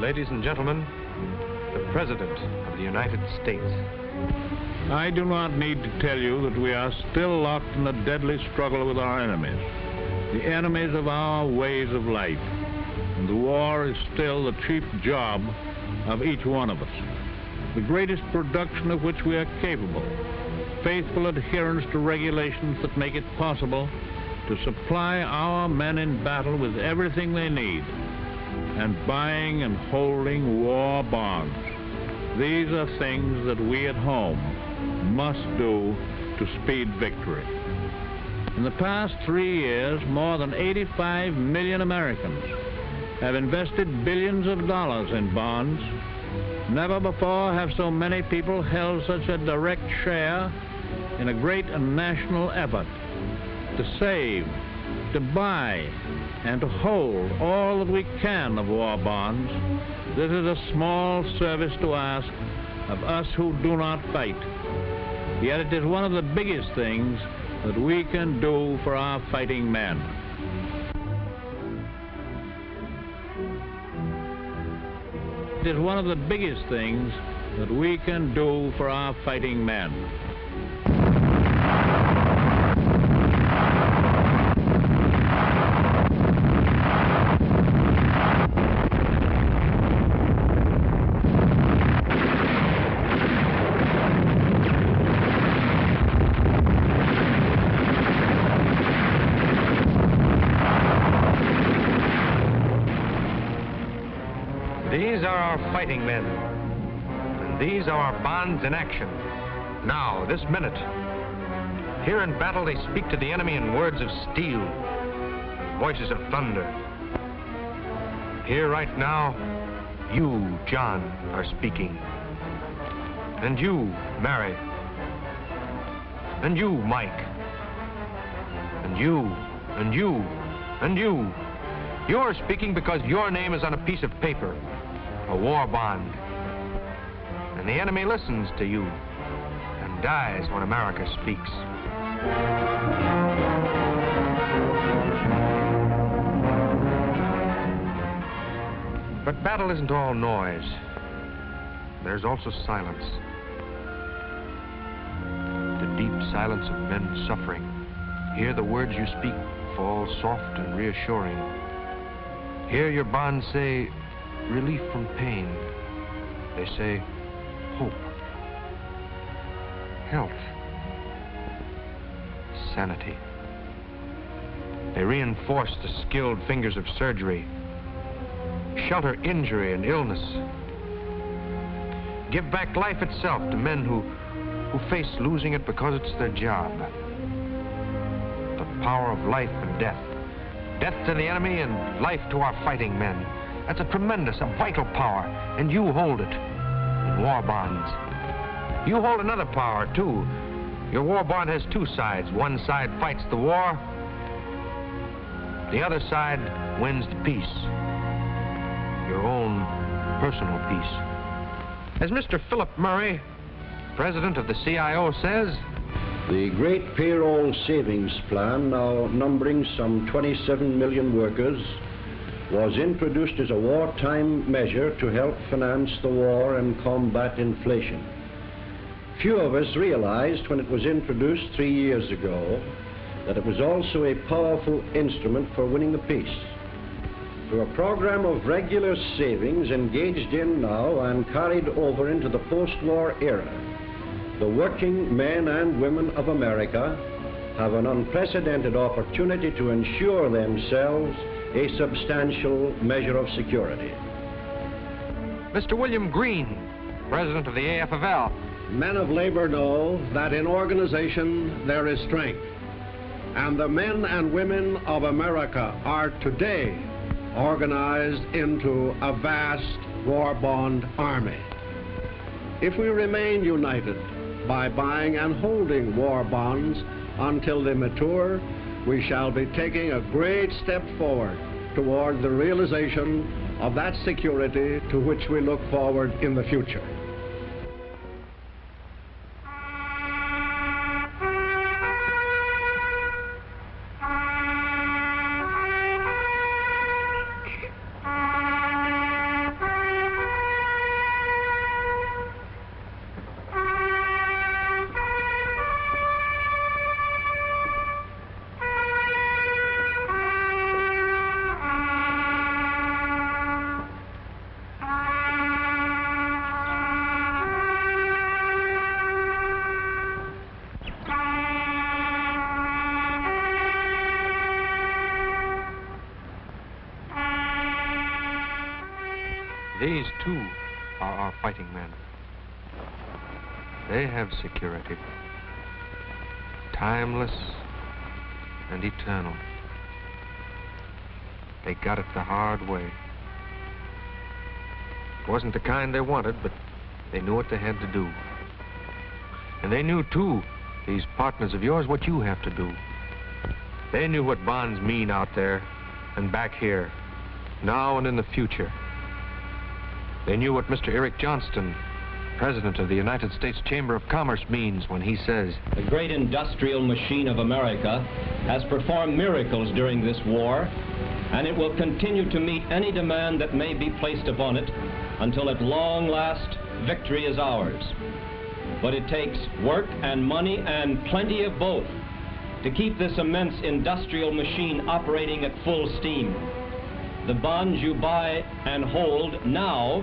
Ladies and gentlemen, the President of the United States. I do not need to tell you that we are still locked in a deadly struggle with our enemies, the enemies of our ways of life. And the war is still the chief job of each one of us, the greatest production of which we are capable, faithful adherence to regulations that make it possible to supply our men in battle with everything they need, and buying and holding war bonds. These are things that we at home must do to speed victory. In the past 3 years, more than 85 million Americans have invested billions of dollars in bonds. Never before have so many people held such a direct share in a great national effort to save, to buy, and to hold all that we can of war bonds. This is a small service to ask of us who do not fight. Yet it is one of the biggest things that we can do for our fighting men. It is one of the biggest things that we can do for our fighting men. These are our fighting men, and these are our bonds in action. Now, this minute. Here in battle, they speak to the enemy in words of steel, and voices of thunder. Here right now, you, John, are speaking. And you, Mary. And you, Mike. And you, and you, and you. You're speaking because your name is on a piece of paper, a war bond. And the enemy listens to you and dies when America speaks. But battle isn't all noise. There's also silence. The deep silence of men suffering. Here the words you speak fall soft and reassuring. Here your bonds say relief from pain. They say hope, health, sanity. They reinforce the skilled fingers of surgery, shelter injury and illness, give back life itself to men who face losing it because it's their job. The power of life and death. Death to the enemy and life to our fighting men. That's a tremendous, a vital power, and you hold it in war bonds. You hold another power, too. Your war bond has two sides. One side fights the war. The other side wins the peace. Your own personal peace. As Mr. Philip Murray, president of the CIO, says, the great payroll savings plan, now numbering some 27 million workers, was introduced as a wartime measure to help finance the war and combat inflation. Few of us realized when it was introduced 3 years ago that it was also a powerful instrument for winning the peace. Through a program of regular savings engaged in now and carried over into the post-war era, the working men and women of America have an unprecedented opportunity to ensure themselves a substantial measure of security. Mr. William Green, president of the AFL. Men of labor know that in organization there is strength, and the men and women of America are today organized into a vast war bond army. If we remain united by buying and holding war bonds until they mature, we shall be taking a great step forward toward the realization of that security to which we look forward in the future. These, too, are our fighting men. They have security. Timeless and eternal. They got it the hard way. It wasn't the kind they wanted, but they knew what they had to do. And they knew, too, these partners of yours, what you have to do. They knew what bonds mean out there and back here, now and in the future. They knew what Mr. Eric Johnston, President of the United States Chamber of Commerce, means when he says, "The great industrial machine of America has performed miracles during this war, and it will continue to meet any demand that may be placed upon it until at long last victory is ours. But it takes work and money and plenty of both to keep this immense industrial machine operating at full steam. The bonds you buy and hold now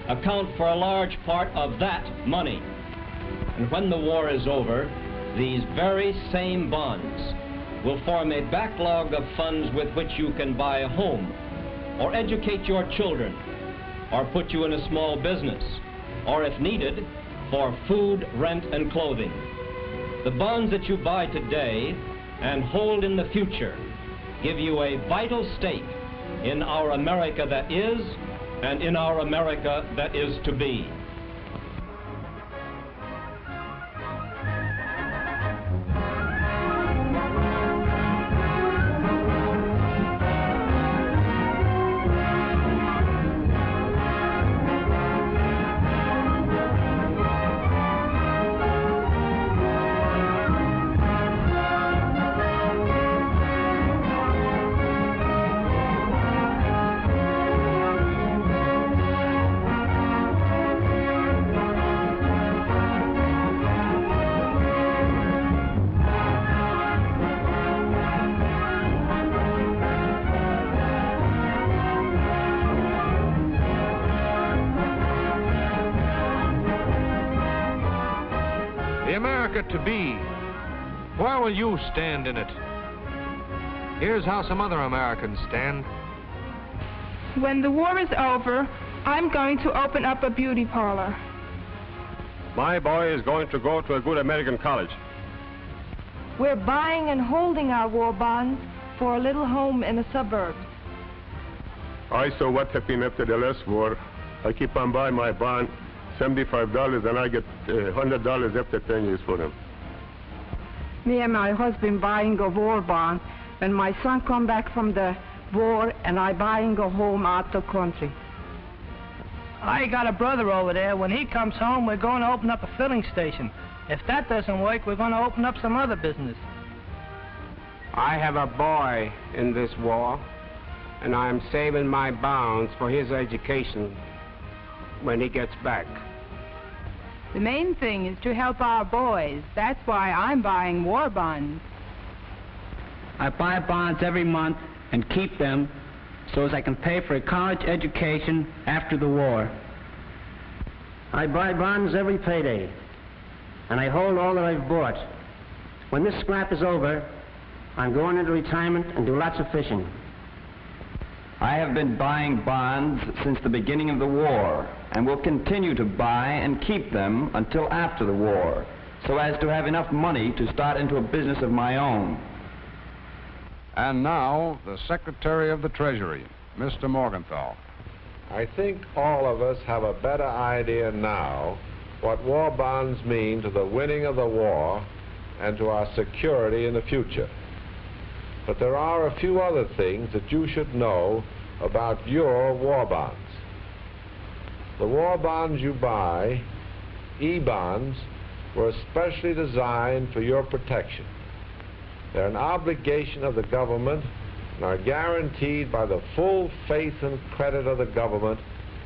account for a large part of that money. And when the war is over, these very same bonds will form a backlog of funds with which you can buy a home, or educate your children, or put you in a small business, or if needed, for food, rent, and clothing. The bonds that you buy today and hold in the future give you a vital stake in our America that is, and in our America that is to be." the America to be, where will you stand in it? Here's how some other Americans stand. When the war is over, I'm going to open up a beauty parlor. My boy is going to go to a good American college. We're buying and holding our war bonds for a little home in the suburbs. I saw what happened after the last war. I keep on buying my bond, $75, and I get $100 after 10 years for them. Me and my husband buying a war bond when my son come back from the war, and I buying a home out the country. I got a brother over there. When he comes home, we're going to open up a filling station. If that doesn't work, we're going to open up some other business. I have a boy in this war, and I'm saving my bonds for his education when he gets back. The main thing is to help our boys. That's why I'm buying war bonds. I buy bonds every month and keep them so as I can pay for a college education after the war. I buy bonds every payday, and I hold all that I've bought. When this scrap is over, I'm going into retirement and do lots of fishing. I have been buying bonds since the beginning of the war, and will continue to buy and keep them until after the war, so as to have enough money to start into a business of my own. And now, the Secretary of the Treasury, Mr. Morgantheau. I think all of us have a better idea now what war bonds mean to the winning of the war and to our security in the future. But there are a few other things that you should know about your war bonds. The war bonds you buy, E-bonds, were especially designed for your protection. They're an obligation of the government and are guaranteed by the full faith and credit of the government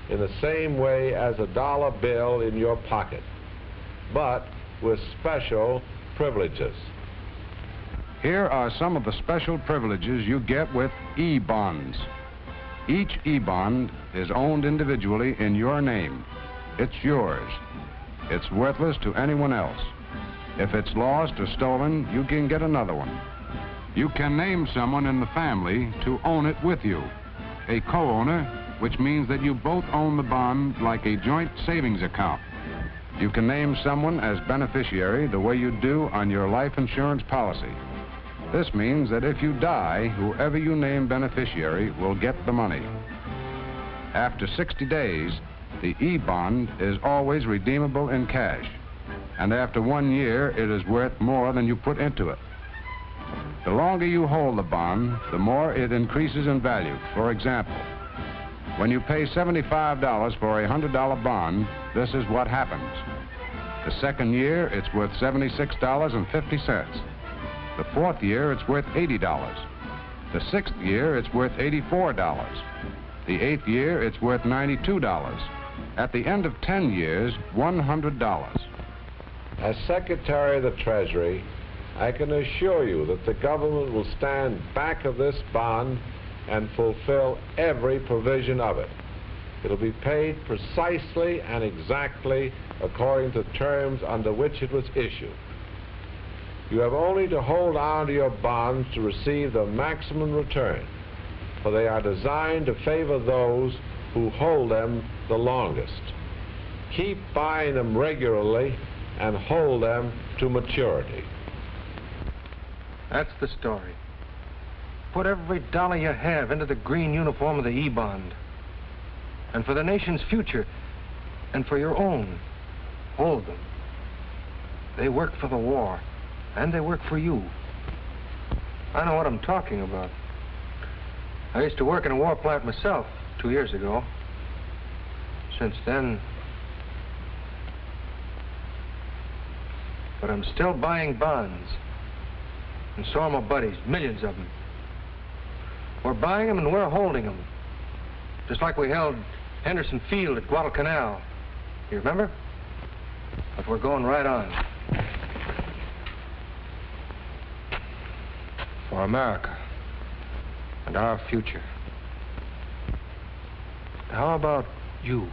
in the same way as a dollar bill in your pocket, but with special privileges. Here are some of the special privileges you get with E-bonds. Each E-bond is owned individually in your name. It's yours. It's worthless to anyone else. If it's lost or stolen, you can get another one. You can name someone in the family to own it with you, a co-owner which means that you both own the bond like a joint savings account. You can name someone as beneficiary the way you do on your life insurance policy. This means that if you die, whoever you name beneficiary will get the money. After 60 days, the E-bond is always redeemable in cash, and after 1 year, it is worth more than you put into it. The longer you hold the bond, the more it increases in value. For example, when you pay $75 for a $100 bond, this is what happens. The second year, it's worth $76.50. The fourth year, it's worth $80. The sixth year, it's worth $84. The eighth year, it's worth $92. At the end of 10 years, $100. As Secretary of the Treasury, I can assure you that the government will stand back of this bond and fulfill every provision of it. It'll be paid precisely and exactly according to terms under which it was issued. You have only to hold on to your bonds to receive the maximum return, for they are designed to favor those who hold them the longest. Keep buying them regularly and hold them to maturity. That's the story. Put every dollar you have into the green uniform of the E-bond. And for the nation's future, and for your own, hold them. They work for the war, and they work for you. I know what I'm talking about. I used to work in a war plant myself 2 years ago. Since then... But I'm still buying bonds. And so are my buddies, millions of them. We're buying them and we're holding them. Just like we held Henderson Field at Guadalcanal. You remember? But we're going right on. For America and our future. How about you?